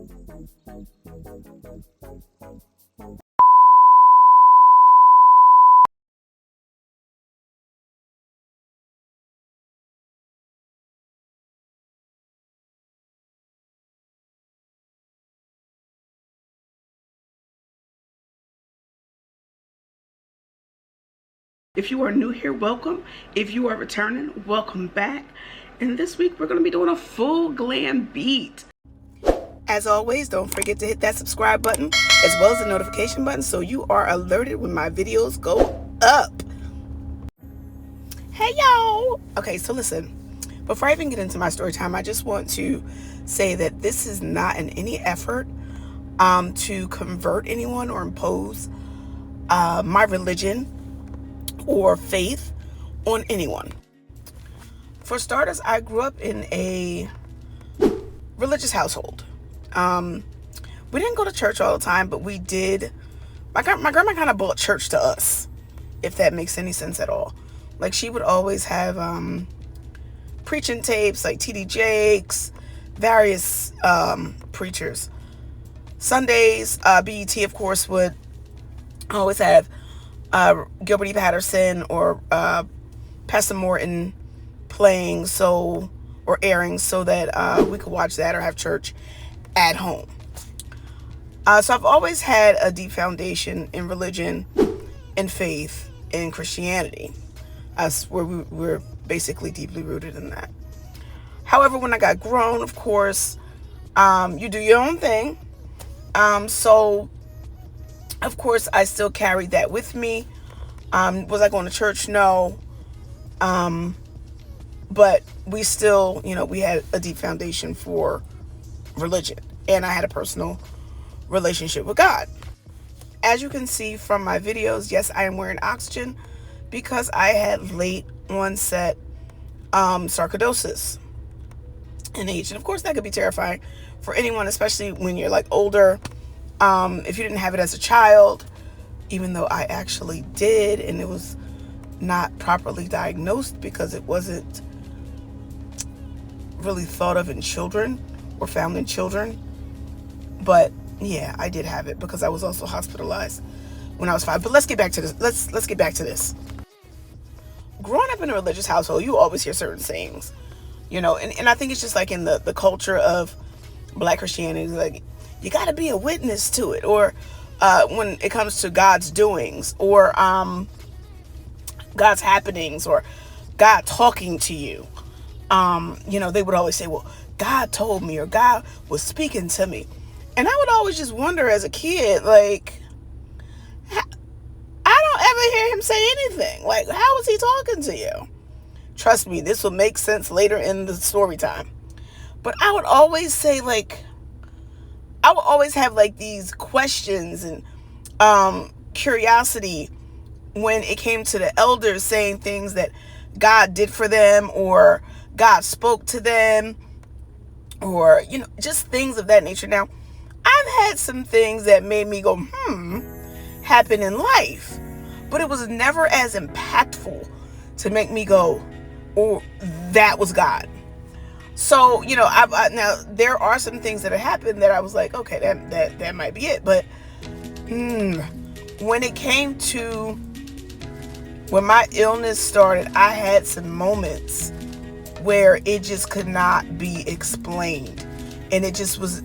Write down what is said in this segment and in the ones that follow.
If you are new here, welcome. If you are returning, welcome back. And this week we're going to be doing a full glam beat. As always, don't forget to hit that subscribe button as well as the notification button so you are alerted when my videos go up. Hey y'all! Okay, so listen, before I even get into my story time, I just want to say that this is not in any effort to convert anyone or impose my religion or faith on anyone. For starters, I grew up in a religious household. We didn't go to church all the time, but we did. My grandma kind of brought church to us, if that makes any sense at all. Like, she would always have preaching tapes like T.D. Jakes, various preachers. Sundays, BET, of course, would always have Gilbert E. Patterson or Pastor Morton playing or airing so that we could watch that or have church at home. So I've always had a deep foundation in religion and faith in Christianity. Where we're basically deeply rooted in that. However, when I got grown, of course, you do your own thing. So of course, I still carried that with me. Was I going to church? No. But we still, we had a deep foundation for religion. And I had a personal relationship with God. As you can see from my videos, yes, I am wearing oxygen because I had late onset sarcoidosis in age. And of course, that could be terrifying for anyone, especially when you're like older. If you didn't have it as a child, even though I actually did, and it was not properly diagnosed because it wasn't really thought of in children or found in children. But yeah, I did have it because I was also hospitalized when I was 5. But let's get back to this. Let's get back to this. Growing up in a religious household, you always hear certain sayings, and I think it's just like in the culture of Black Christianity, like, you got to be a witness to it, or when it comes to God's doings, or God's happenings, or God talking to you. They would always say, well, God told me, or God was speaking to me. And I would always just wonder as a kid, like, I don't ever hear him say anything. Like, how is he talking to you? Trust me, this will make sense later in the story time. But I would always say, like, I would always have like these questions and curiosity when it came to the elders saying things that God did for them, or God spoke to them, or, just things of that nature. Now, I've had some things that made me go, happen in life, but it was never as impactful to make me go, oh, that was God. So, now there are some things that have happened that I was like, okay, that might be it. But when it came to when my illness started, I had some moments where it just could not be explained. And it just was,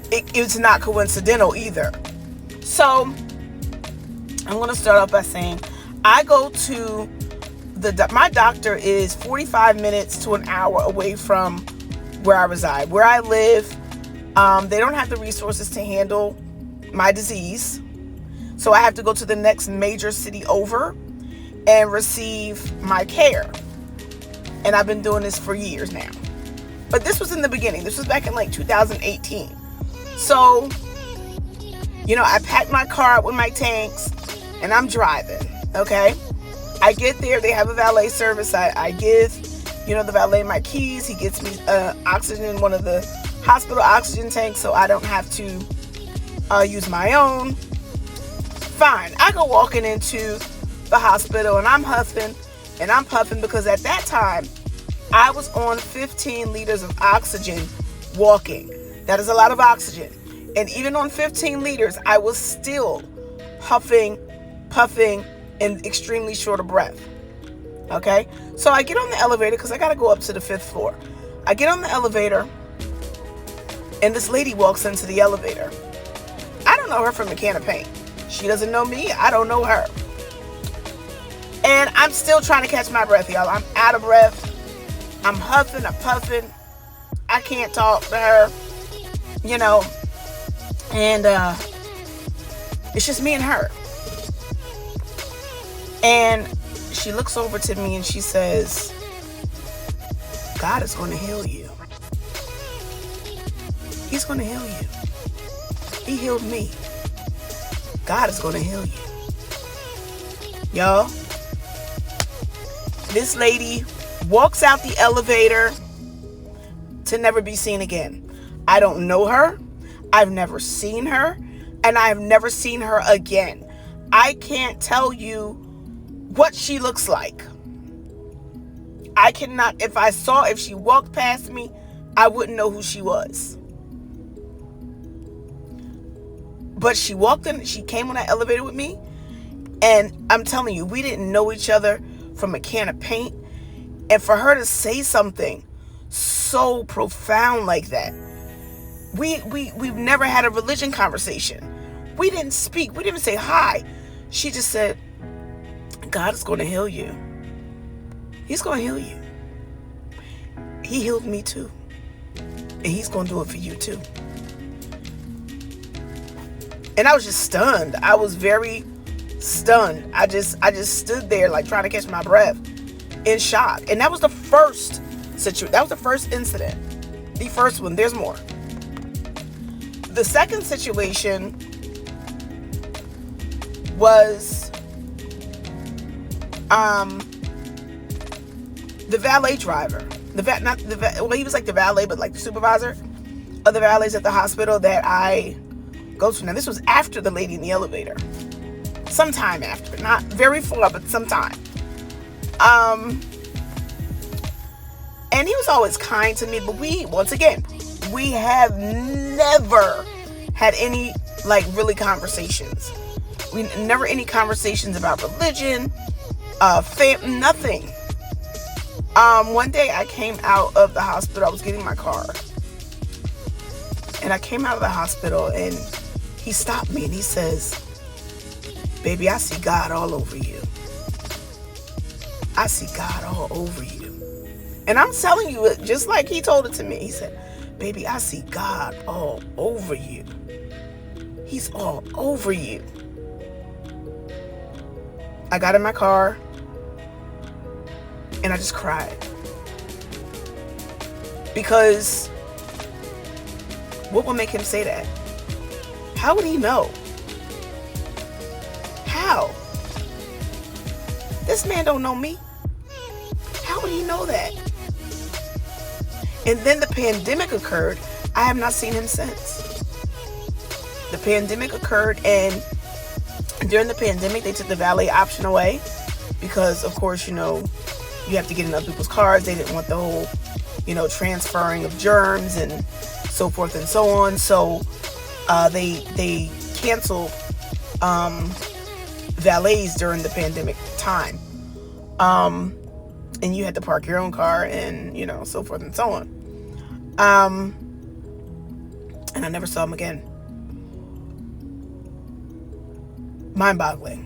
it's not coincidental either. So I'm going to start off by saying I go to my doctor is 45 minutes to an hour away from where I reside. Where I live, they don't have the resources to handle my disease. So I have to go to the next major city over and receive my care. And I've been doing this for years now. But this was in the beginning. This was back in like 2018. So, I packed my car up with my tanks and I'm driving, okay? I get there, they have a valet service. I give, the valet my keys. He gets me oxygen, one of the hospital oxygen tanks, so I don't have to use my own. Fine. I go walking into the hospital and I'm huffing and I'm puffing because at that time I was on 15 liters of oxygen walking. That is a lot of oxygen. And even on 15 liters, I was still huffing, puffing, and extremely short of breath. Okay? So I get on the elevator because I got to go up to the 5th floor. I get on the elevator, and this lady walks into the elevator. I don't know her from a can of paint. She doesn't know me. I don't know her. And I'm still trying to catch my breath, y'all. I'm out of breath. I'm huffing, I'm puffing. I can't talk to her, you know. And it's just me and her. And she looks over to me and she says, God is going to heal you. He's going to heal you. He healed me. God is going to heal you. Y'all, this lady walks out the elevator to never be seen again. I don't know her. I've never seen her. And I've never seen her again. I can't tell you what she looks like. I cannot, if she walked past me, I wouldn't know who she was. But she walked in, she came on that elevator with me, and I'm telling you, we didn't know each other from a can of paint. And for her to say something so profound like that, we've never had a religion conversation. We didn't speak. We didn't say hi. She just said, God is going to heal you. He's going to heal you. He healed me too. And he's going to do it for you too. And I was just stunned. I was very stunned. I just stood there like trying to catch my breath in shock. And that was the first situation. That was the first incident. The first one. There's more. The second situation was the valet driver. He was like the valet, but like the supervisor of the valets at the hospital that I go to. Now, this was after the lady in the elevator. Sometime after. Not very far, but sometime. And he was always kind to me, but we have never had any, like, really conversations. We never any conversations about religion, nothing. One day I came out of the hospital. I was getting my car. And I came out of the hospital and he stopped me and he says, baby, I see God all over you. I see God all over you. And I'm telling you it just like he told it to me. He said, baby, I see God all over you. He's all over you. I got in my car and I just cried. Because what would make him say that? How would he know? How? This man don't know me. How would he know that? And then the pandemic occurred. I have not seen him since. The pandemic occurred, and during the pandemic, they took the valet option away because, of course, you have to get in other people's cars. They didn't want the whole, transferring of germs and so forth and so on. So they canceled valets during the pandemic time. And you had to park your own car and, so forth and so on. And I never saw him again. Mind-boggling.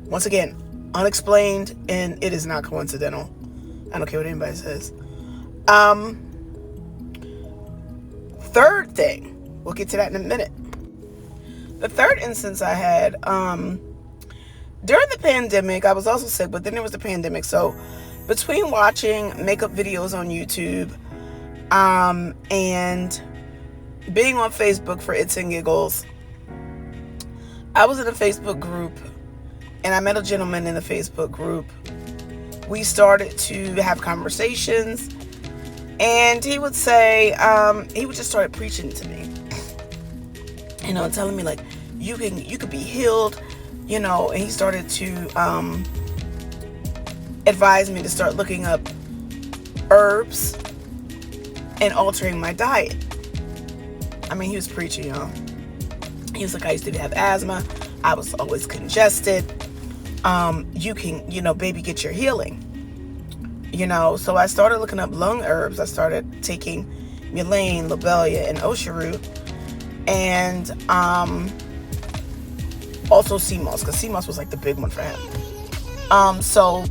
Once again, unexplained, and it is not coincidental. I don't care what anybody says. Third thing, we'll get to that in a minute. The third instance I had, during the pandemic, I was also sick, but then there was the pandemic. So between watching makeup videos on YouTube, and being on Facebook for its and giggles, I was in a Facebook group and I met a gentleman in the Facebook group. We started to have conversations, and he would say, he would just start preaching to me, telling me like, you could be healed, and he started to advise me to start looking up herbs and altering my diet. I mean, he was preaching, y'all. He was like, I used to have asthma. I was always congested. You can, baby, get your healing. So I started looking up lung herbs. I started taking mullein, lobelia, and osha root. And also sea moss, because sea moss was like the big one for him. So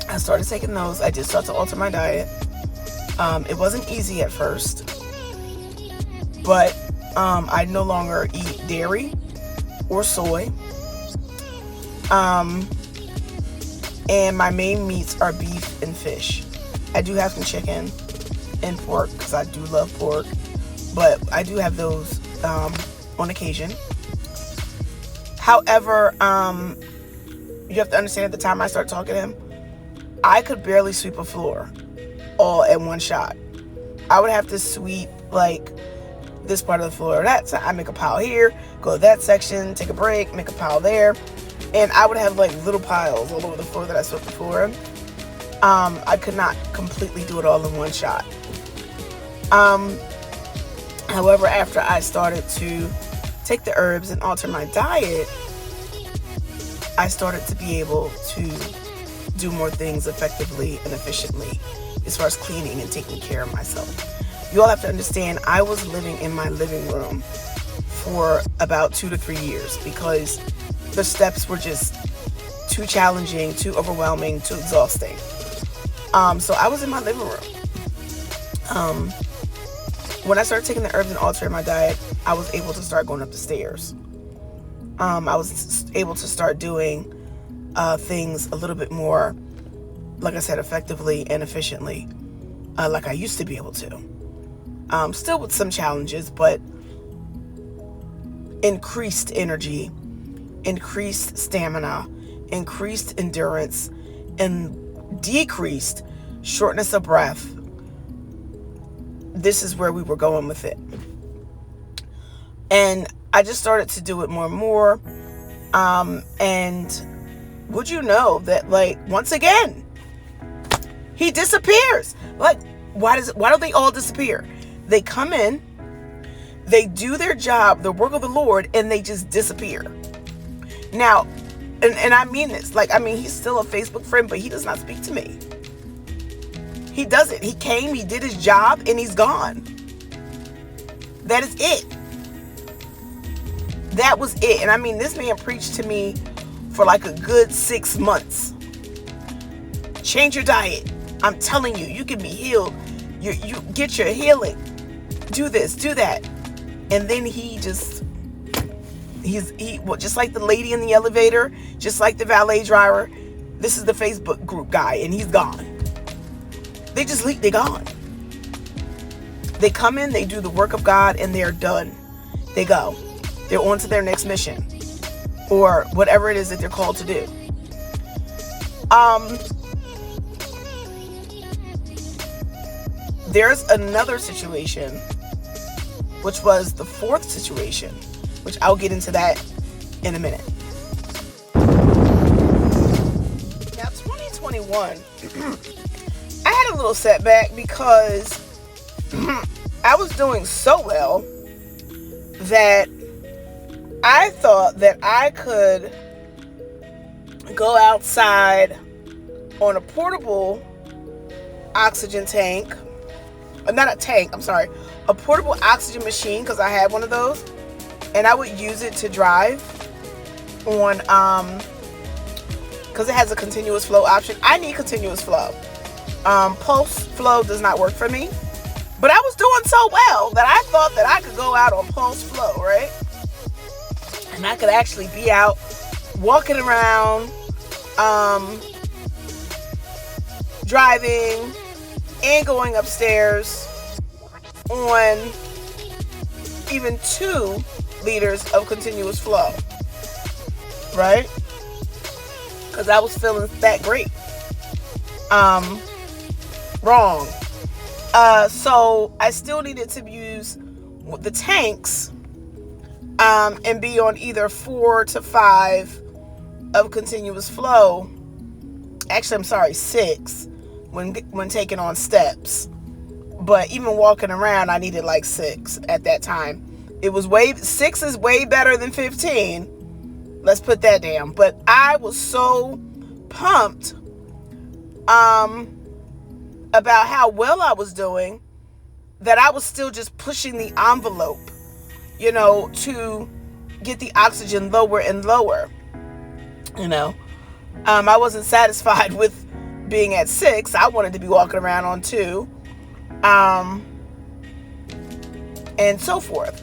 I started taking those. I did start to alter my diet. It wasn't easy at first, but I no longer eat dairy or soy. And my main meats are beef and fish. I do have some chicken and pork because I do love pork, but I do have those on occasion. However, you have to understand, at the time I started talking to him, I could barely sweep a floor all in one shot. I would have to sweep like this part of the floor or that. So I make a pile here, go to that section, take a break, make a pile there. And I would have like little piles all over the floor that I swept before. I could not completely do it all in one shot. However, after I started to take the herbs and alter my diet, I started to be able to do more things effectively and efficiently as far as cleaning and taking care of myself. You all have to understand, I was living in my living room for about 2 to 3 years because the steps were just too challenging, too overwhelming, too exhausting. So I was in my living room. When I started taking the herbs and altering my diet, I was able to start going up the stairs. I was able to start doing things a little bit more, like I said, effectively and efficiently, like I used to be able to. Still with some challenges, but increased energy, increased stamina, increased endurance, and decreased shortness of breath. This is where we were going with it. And I just started to do it more and more. And would you know that, like, once again, he disappears. Like, why don't they all disappear? They come in, they do their job, the work of the Lord, and they just disappear. Now, and I mean this, like, I mean, he's still a Facebook friend, but he does not speak to me. He doesn't. He came, he did his job, and he's gone. That is it. That was it. And I mean, this man preached to me for like a good 6 months. Change your diet. I'm telling you, you can be healed. You get your healing. Do this, do that. And then he just like the lady in the elevator, just like the valet driver. This is the Facebook group guy, and he's gone. They just leave, they're gone. They come in, they do the work of God, and they're done. They go. They're on to their next mission, or whatever it is that they're called to do. There's another situation, which was the fourth situation, which I'll get into that in a minute. Now, 2021, I had a little setback because I was doing so well that I thought that I could go outside on a portable oxygen tank. Not a tank, I'm sorry. A portable oxygen machine, because I had one of those. And I would use it to drive on, because it has a continuous flow option. I need continuous flow. Pulse flow does not work for me. But I was doing so well that I thought that I could go out on pulse flow, right? And I could actually be out walking around, driving, and going upstairs on even 2 liters of continuous flow, right? Because I was feeling that great. Wrong. So I still needed to use the tanks and be on either 4 to 5 of continuous flow. Actually, I'm sorry, 6 when taking on steps. But even walking around, I needed like 6 at that time. 6 is way better than 15. Let's put that down. But I was so pumped about how well I was doing that I was still just pushing the envelope, to get the oxygen lower and lower. I wasn't satisfied with being at 6. I wanted to be walking around on 2, and so forth.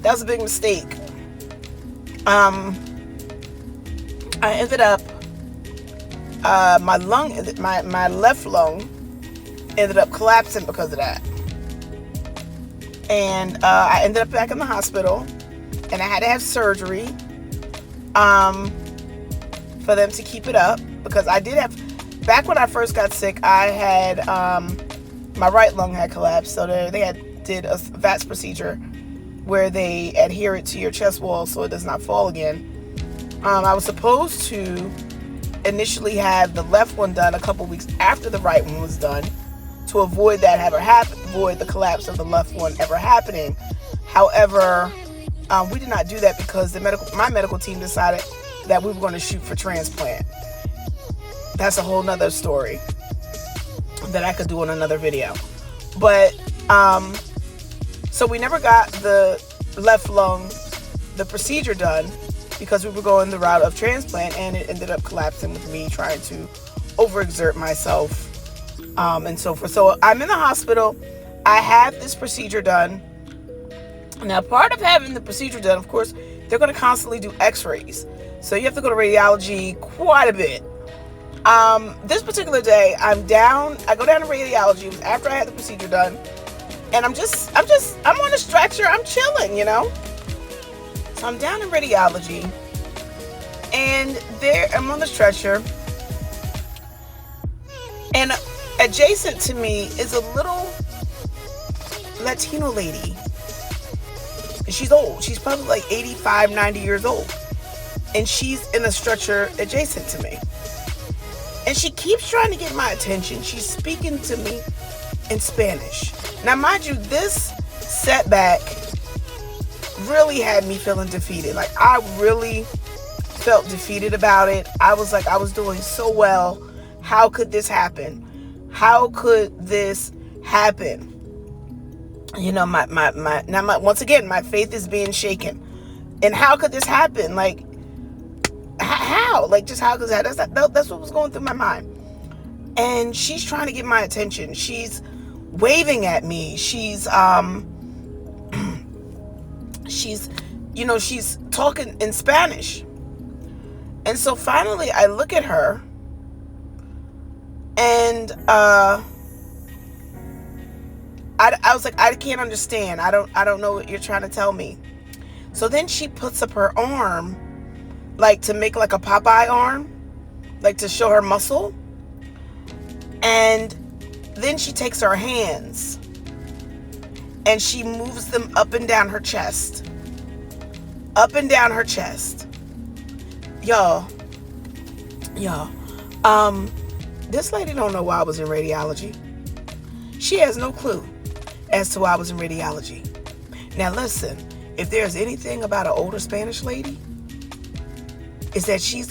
That was a big mistake. I ended up, my left lung ended up collapsing because of that. And I ended up back in the hospital, and I had to have surgery for them to keep it up, because I did have, back when I first got sick, I had, my right lung had collapsed, so they did a VATS procedure where they adhere it to your chest wall so it does not fall again. I was supposed to initially have the left one done a couple weeks after the right one was done, to avoid that avoid the collapse of the left one ever happening. However, we did not do that because my medical team decided that we were going to shoot for transplant. That's a whole nother story that I could do in another video. But so we never got the left lung, the procedure done, because we were going the route of transplant, and it ended up collapsing with me trying to overexert myself, and so forth. So I'm in the hospital. I have this procedure done. Now, part of having the procedure done, of course, they're going to constantly do x-rays. So you have to go to radiology quite a bit. This particular day, I go down to radiology. It was after I had the procedure done. And I'm on a stretcher. I'm chilling, So I'm down in radiology. And I'm on the stretcher. And adjacent to me is a little Latino lady. And she's old. She's probably like 85, 90 years old. And she's in a stretcher adjacent to me. And she keeps trying to get my attention. She's speaking to me in Spanish. Now, mind you, this setback really had me feeling defeated. Like, I really felt defeated about it. I was like, I was doing so well. How could this happen? How could this happen? Once again, my faith is being shaken. And how could this happen? Like, how? Like, just how could that? That's what was going through my mind. And she's trying to get my attention. She's waving at me. She's she's talking in Spanish. And so finally I look at her, and I was like, I can't understand. I don't know what you're trying to tell me. So then she puts up her arm, like to make like a Popeye arm, like to show her muscle. And then she takes her hands and she moves them up and down her chest. Up and down her chest. Y'all. This lady don't know why I was in radiology. She has no clue as to why I was in radiology. Now listen, if there's anything about an older Spanish lady, is that she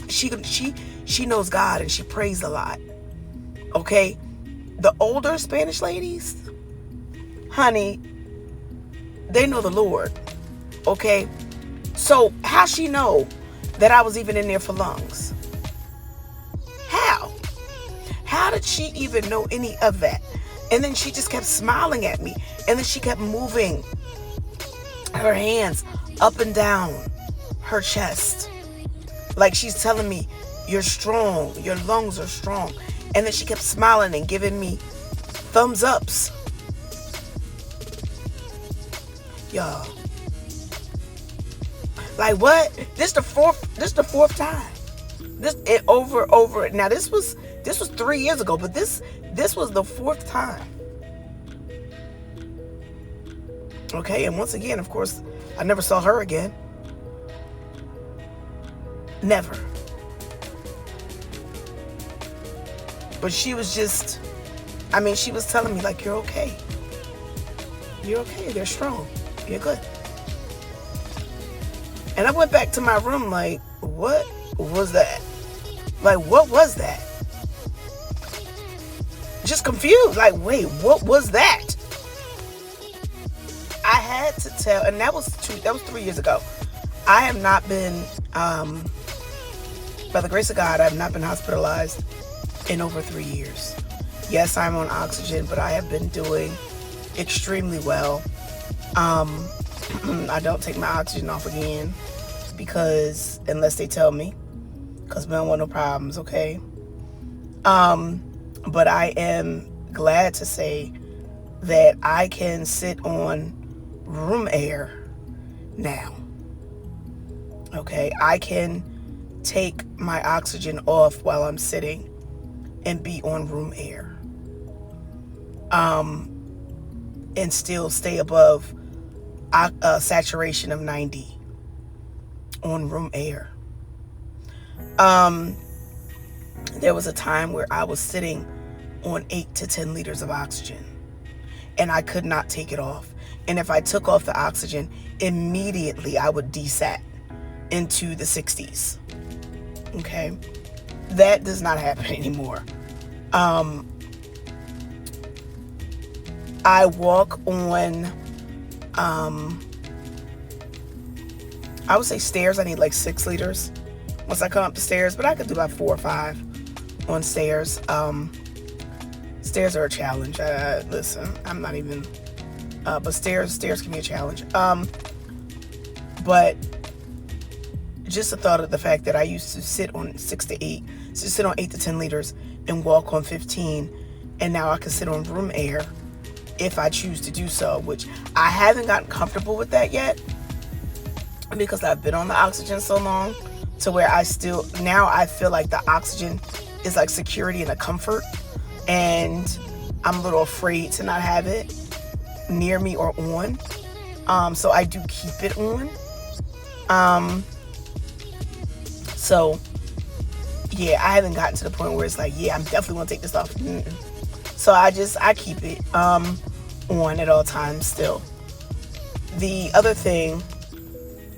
knows God and she prays a lot. Okay? The older Spanish ladies, honey, they know the Lord. Okay? So how she know that I was even in there for lungs? How did she even know any of that? And then she just kept smiling at me. And then she kept moving her hands up and down her chest. Like she's telling me, you're strong. Your lungs are strong. And then she kept smiling and giving me thumbs ups. Y'all. Like what? This the fourth time. Over. Now this was 3 years ago, but this was the fourth time. Okay, and once again, of course, I never saw her again. Never. But she was just I mean, she was telling me, like, you're okay. You're okay. They're strong. You're good. And I went back to my room like, what was that? Like, what was that? Just confused. Like, wait, what was that? I had to tell, and that was 3 years ago. I have not been, by the grace of God, I have not been hospitalized in over 3 years. Yes, I'm on oxygen, but I have been doing extremely well. I don't take my oxygen off again because, unless they tell me, because we don't want no problems, okay? But I am glad to say that I can sit on room air now. Okay, I can take my oxygen off while I'm sitting and be on room air. And still stay above saturation of 90 on room air. There was a time where I was sitting on 8 to 10 liters of oxygen and I could not take it off. And if I took off the oxygen, immediately I would desat into the 60s. Okay, that does not happen anymore. I walk on, I would say stairs. I need like 6 liters once I come up the stairs, but I could do about 4 or 5 on stairs. Stairs are a challenge. Listen, I'm not even, but stairs can be a challenge. But just the thought of the fact that I used to sit on 6 to 8, so sit on 8 to 10 liters and walk on 15, and now I can sit on room air if I choose to do so, which I haven't gotten comfortable with that yet because I've been on the oxygen so long to where now I feel like the oxygen is like security and a comfort, and I'm a little afraid to not have it near me or on. So I do keep it on. So yeah, I haven't gotten to the point where it's like, yeah, I'm definitely gonna take this off. So I keep it on at all times still. The other thing,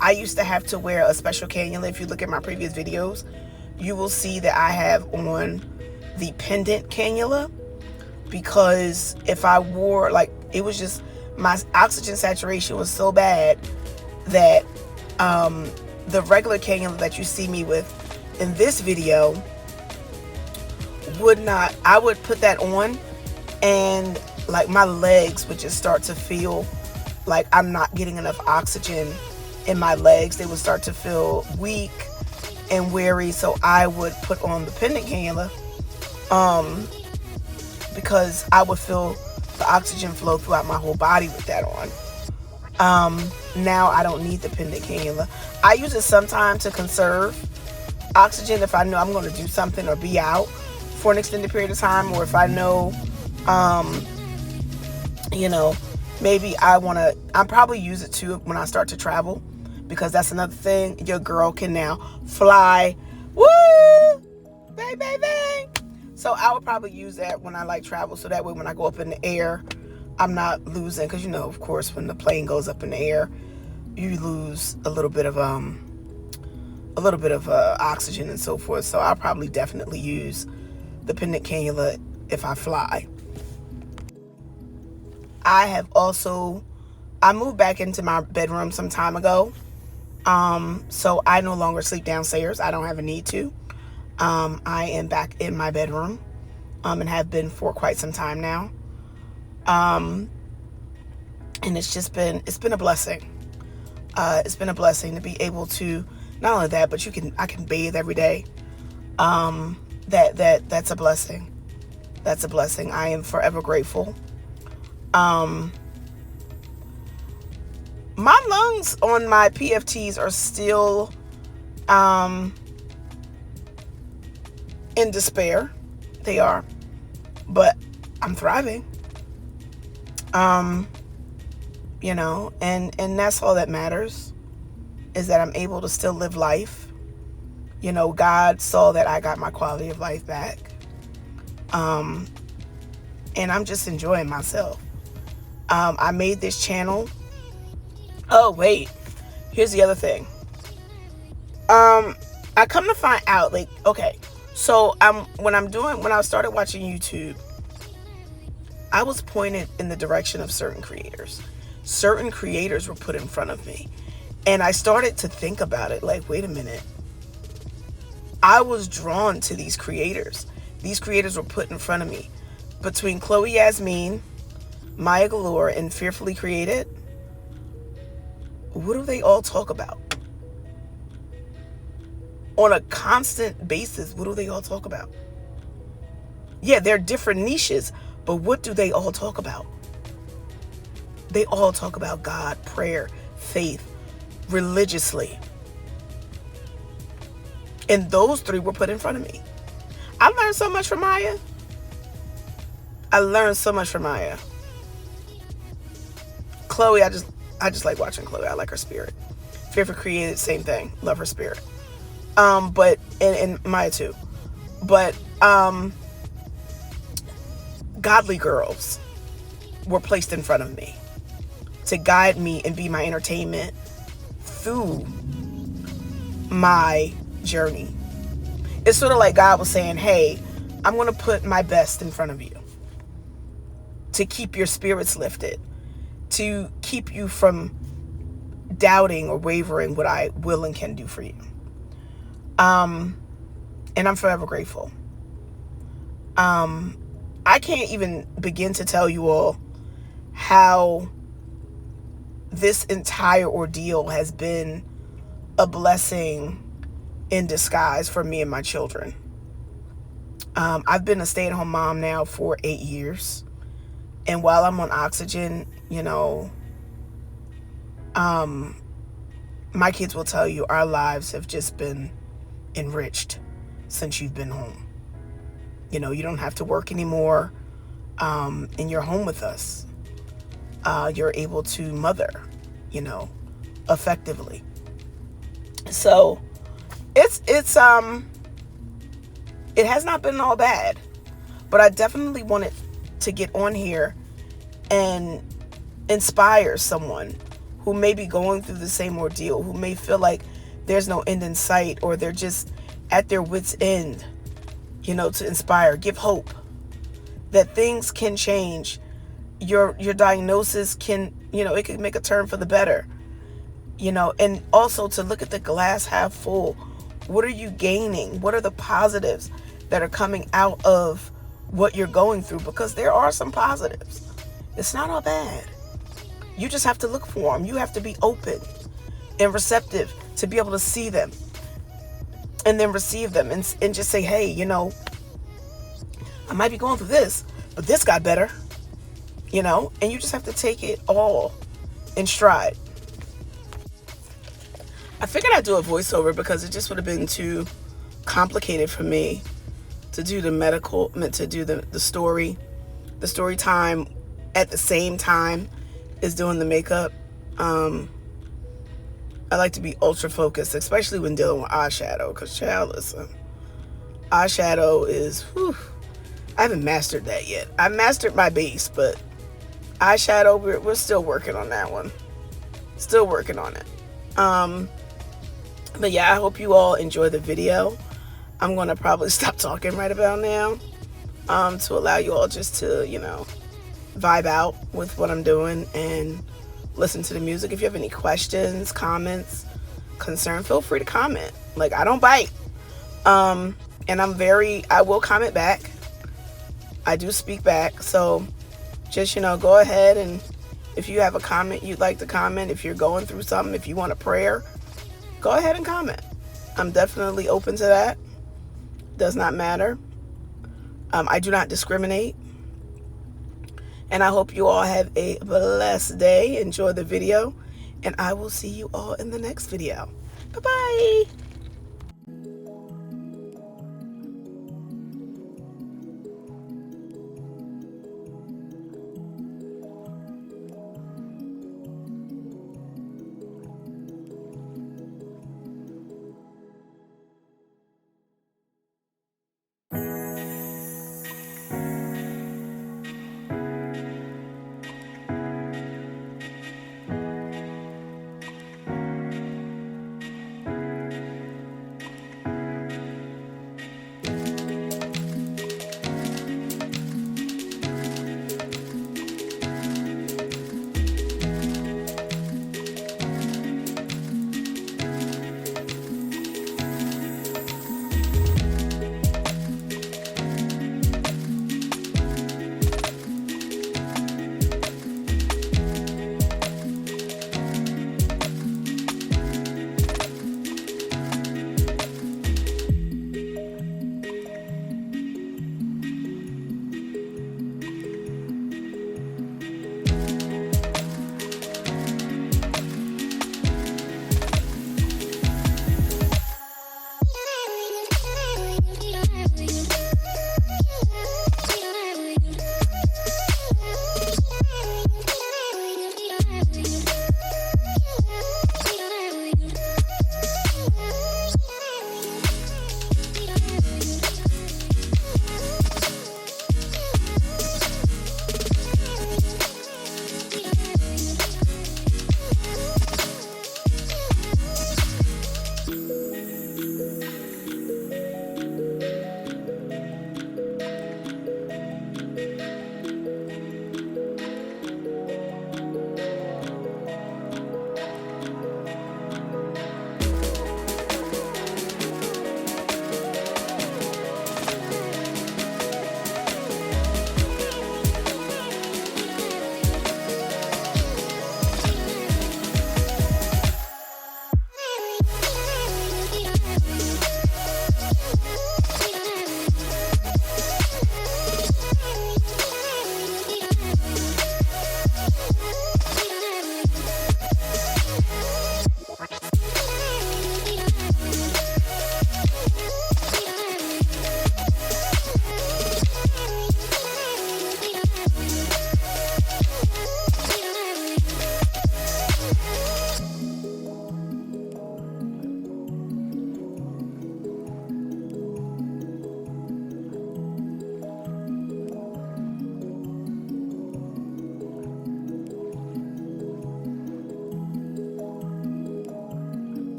I used to have to wear a special cannula. If you look at my previous videos, you will see that I have on the pendant cannula, because if I wore, like, it was just, my oxygen saturation was so bad that the regular cannula that you see me with in this video would not, I would put that on and like my legs would just start to feel like I'm not getting enough oxygen in my legs. They would start to feel weak and weary. So I would put on the pendant cannula because I would feel the oxygen flow throughout my whole body with that on. Now I don't need the pendant cannula. I use it sometimes to conserve oxygen if I know I'm going to do something or be out for an extended period of time, or if I know, maybe I probably use it too when I start to travel, because that's another thing. Your girl can now fly. Woo! Bang, bang, bang. So I would probably use that when I like travel, so that way when I go up in the air, I'm not losing, because of course, when the plane goes up in the air, you lose a little bit of oxygen and so forth. So I'll probably definitely use the pendant cannula if I fly. I moved back into my bedroom some time ago. So I no longer sleep downstairs. I don't have a need to. I am back in my bedroom, and have been for quite some time now. And it's been a blessing. It's been a blessing to be able to, not only that, but I can bathe every day. That's a blessing. That's a blessing. I am forever grateful. My lungs on my PFTs are still in despair. They are, but I'm thriving. And that's all that matters, is that I'm able to still live life. God saw that I got my quality of life back. and I'm just enjoying myself. I made this channel. Oh, wait. Here's the other thing. I come to find out, like, okay, so when I started watching YouTube, I was pointed in the direction of certain creators. Certain creators were put in front of me. And I started to think about it, like, wait a minute. I was drawn to these creators. These creators were put in front of me. Between Chloe Yasmin, Maya Galore, and Fearfully Created, what do they all talk about? On a constant basis, what do they all talk about? Yeah, they're different niches, but what do they all talk about? They all talk about God, prayer, faith, religiously. And those three were put in front of me. I learned so much from Maya. Chloe, I just like watching Chloe. I like her spirit. Fearful Created, same thing. Love her spirit. But and Maya too. But godly girls were placed in front of me to guide me and be my entertainment through my journey. It's sort of like God was saying, hey, I'm going to put my best in front of you to keep your spirits lifted, to keep you from doubting or wavering what I will and can do for you. And I'm forever grateful. I can't even begin to tell you all how this entire ordeal has been a blessing in disguise for me and my children. I've been a stay-at-home mom now for 8 years. And while I'm on oxygen, you know, my kids will tell you our lives have just been enriched since you've been home. You know, you don't have to work anymore, and you're home with us. You're able to mother, you know, effectively. So it has not been all bad, but I definitely wanted to get on here and inspire someone who may be going through the same ordeal, who may feel like there's no end in sight, or they're just at their wits' end, you know, to inspire, give hope that things can change. Your diagnosis can, you know, it can make a turn for the better, you know, and also to look at the glass half full. What are you gaining? What are the positives that are coming out of what you're going through? Because there are some positives. It's not all bad. You just have to look for them. You have to be open and receptive to be able to see them and then receive them and just say, hey, you know, I might be going through this, but this got better, you know, and you just have to take it all in stride. I figured I'd do a voiceover because it just would have been too complicated for me to do the story time at the same time as doing the makeup. I like to be ultra focused, especially when dealing with eyeshadow, because child, listen, eyeshadow is, whew, I haven't mastered that yet. I mastered my base, but eyeshadow, we're still working on that one. Still working on it. But yeah, I hope you all enjoy the video. I'm going to probably stop talking right about now, to allow you all just to, you know, vibe out with what I'm doing and listen to the music. If you have any questions, comments, concern, feel free to comment. Like, I don't bite. And I will comment back. I do speak back. So just, you know, go ahead, and if you have a comment you'd like to comment, if you're going through something, if you want a prayer, go ahead and comment. I'm definitely open to that. Does not matter. I do not discriminate. And I hope you all have a blessed day. Enjoy the video. And I will see you all in the next video. Bye-bye.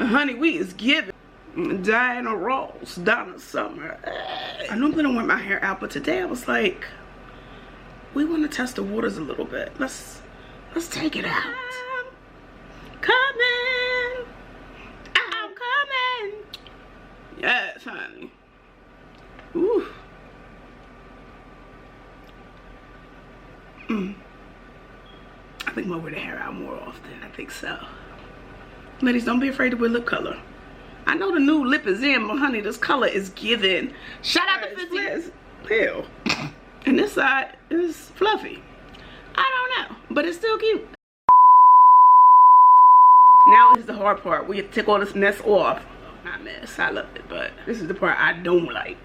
Honey, we is giving. Diana Ross, Donna Summer. I normally don't want my hair out, but today I was like, we want to test the waters a little bit. Let's take it out. I'm coming. Yes, honey. Ooh. I think I'm gonna wear the hair out more often. I think so. Ladies, don't be afraid to wear lip color. I know the new lip is in, but honey, this color is giving. Shout out to Fizzy. Pale. And this side is fluffy. I don't know, but it's still cute. Now is the hard part. We have to take all this mess off. Not mess, I love it, but this is the part I don't like.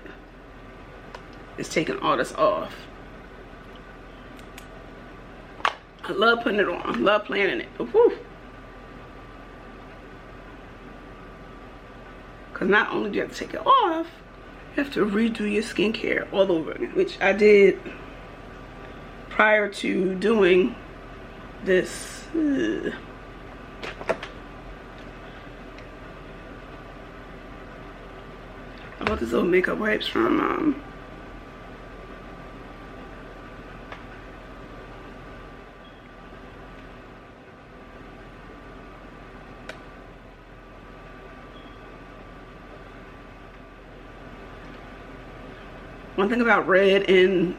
It's taking all this off. I love putting it on. I love planning it. But whew. Because not only do you have to take it off, you have to redo your skincare all over again, which I did prior to doing this. I bought these little makeup wipes from one thing about red and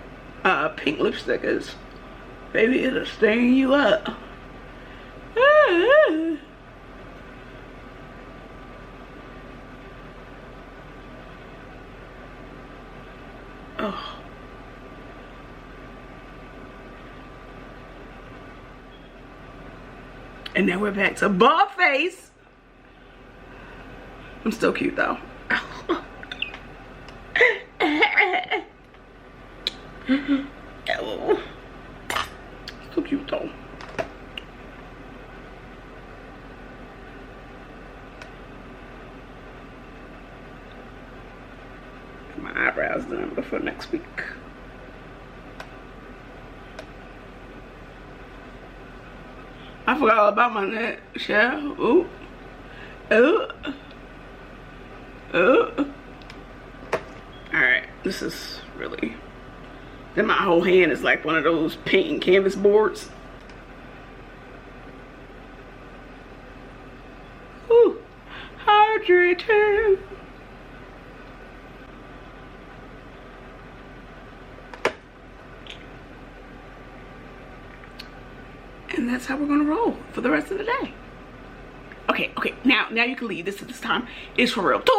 pink lipstick is, baby, it'll stain you up. Oh. And now we're back to bald face. I'm still cute though. Oh. So cute though. Get my eyebrows done before next week. I forgot all about my neck, yeah. Ooh. Ooh. Ooh. Alright, this is really, then my whole hand is like one of those painting canvas boards. Ooh, hydrating. And that's how we're gonna roll for the rest of the day. Okay, now you can leave. This time is for real. Total.